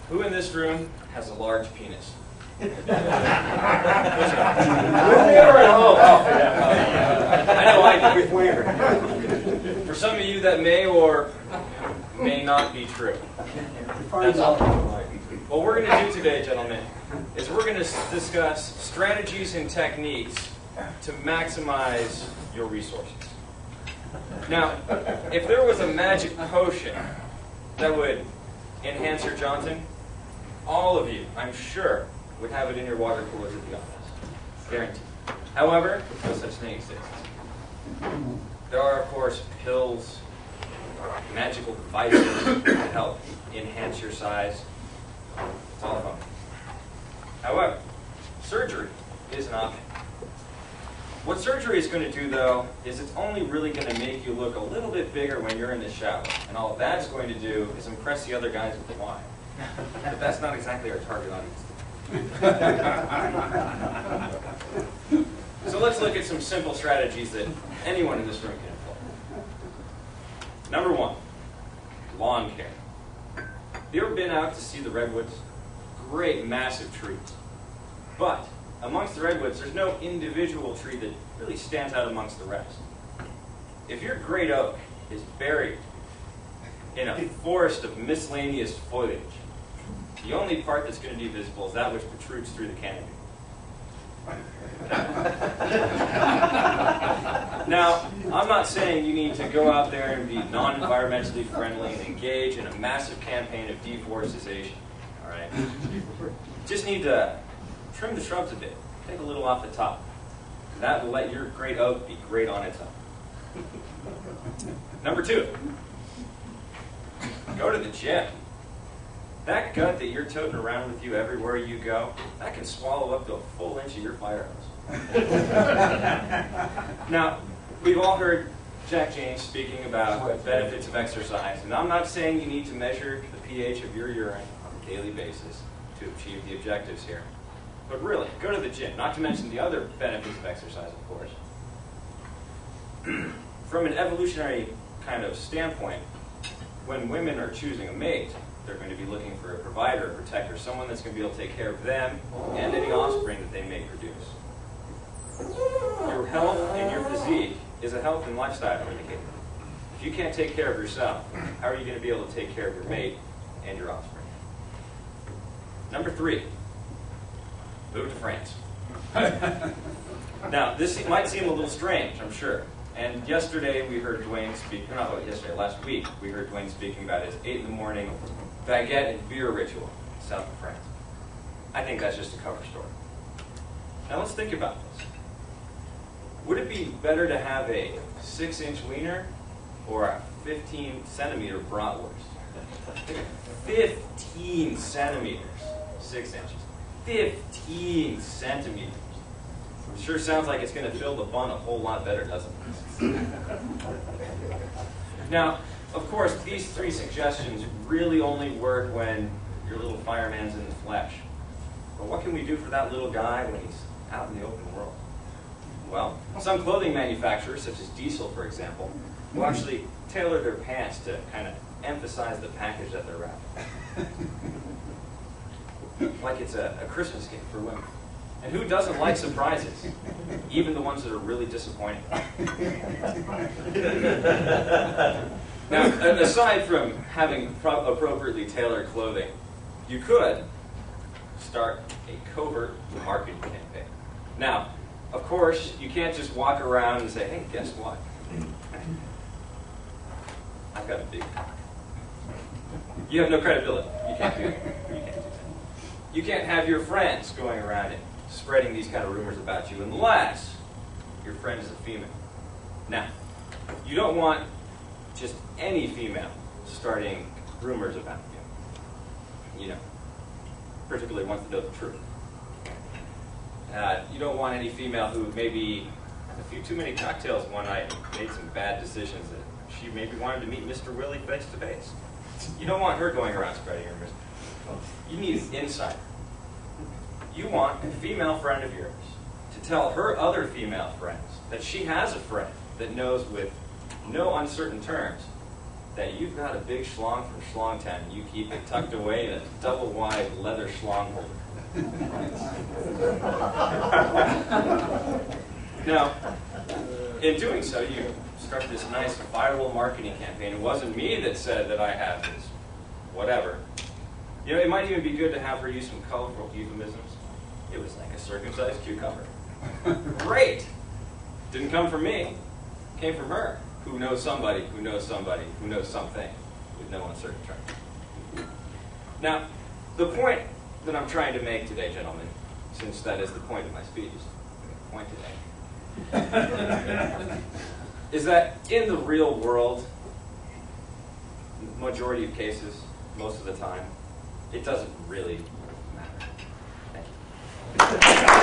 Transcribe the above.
Who in this room has a large penis? I know I do. For some of you, that may or may not be true. That's all. What we're going to do today, gentlemen, is we're going to discuss strategies and techniques to maximize your resources. Now, if there was a magic potion that would enhance your Johnson, all of you, I'm sure, would have it in your water coolers at the office. Guaranteed. However, no such thing exists. There are, of course, pills, magical devices to help enhance your size. It's all fun. However, surgery is an option. What surgery is going to do, though, is it's only really going to make you look a little bit bigger when you're in the shower. And all that's going to do is impress the other guys with the wine. But that's not exactly our target audience. So let's look at some simple strategies that anyone in this room can employ. Number one, lawn care. Have you ever been out to see the redwoods? Great, massive trees. But amongst the redwoods, there's no individual tree that really stands out amongst the rest. If your great oak is buried in a forest of miscellaneous foliage, the only part that's going to be visible is that which protrudes through the canopy. Now, I'm not saying you need to go out there and be non-environmentally friendly and engage in a massive campaign of deforestation. All right? Just need to trim the shrubs a bit. Take a little off the top. That will let your great oak be great on its own. Number two, go to the gym. That gut that you're toting around with you everywhere you go, that can swallow up to a full inch of your fire hose. Now, we've all heard Jack James speaking about benefits of exercise, and I'm not saying you need to measure the pH of your urine on a daily basis to achieve the objectives here. But really, go to the gym, not to mention the other benefits of exercise, of course. From an evolutionary kind of standpoint, when women are choosing a mate, they're going to be looking for a provider, a protector, someone that's going to be able to take care of them and any offspring that they may produce. Your health and your physique is a health and lifestyle indicator. If you can't take care of yourself, how are you going to be able to take care of your mate and your offspring? Number three, move to France. Now, this might seem a little strange, I'm sure. And yesterday we heard Dwayne speak, not yesterday, last week, we heard Dwayne speaking about his 8 in the morning baguette and beer ritual in south of France. I think that's just a cover story. Now let's think about this. Would it be better to have a 6-inch wiener or a 15-centimeter bratwurst? 15 centimeters, 6 inches. 15 centimeters. It sure sounds like it's going to fill the bun a whole lot better, doesn't it? Now, of course, these 3 suggestions really only work when your little fireman's in the flesh. But what can we do for that little guy when he's out in the open world? Well, some clothing manufacturers, such as Diesel, for example, will actually tailor their pants to kind of emphasize the package that they're wrapping. Like it's a Christmas gift for women. And who doesn't like surprises? Even the ones that are really disappointing. Now, aside from having appropriately tailored clothing, you could start a covert marketing campaign. Now, of course, you can't just walk around and say, hey, guess what? I've got a big cock. You have no credibility. You can't do that. You can't do that. You can't have your friends going around and spreading these kind of rumors about you unless your friend is a female. Now, you don't want just any female starting rumors about you. You know, particularly ones that know the truth. You don't want any female who maybe had a few too many cocktails one night and made some bad decisions that she maybe wanted to meet Mr. Willie face to face. You don't want her going around spreading rumors. You need an insider. You want a female friend of yours to tell her other female friends that she has a friend that knows with no uncertain terms that you've got a big schlong from Schlong 10. You keep it tucked away in a double-wide leather schlong holder. Now, in doing so, you struck this nice viral marketing campaign. It wasn't me that said that I had this, whatever. You know, it might even be good to have her use some colorful euphemisms. It was like a circumcised cucumber. Great! Didn't come from me. Came from her, who knows somebody, who knows somebody, who knows something, with no uncertain term. Now, the point that I'm trying to make today, gentlemen, since that is the point of my speech, point today, is that in the real world, majority of cases, most of the time, it doesn't really matter. Thank you.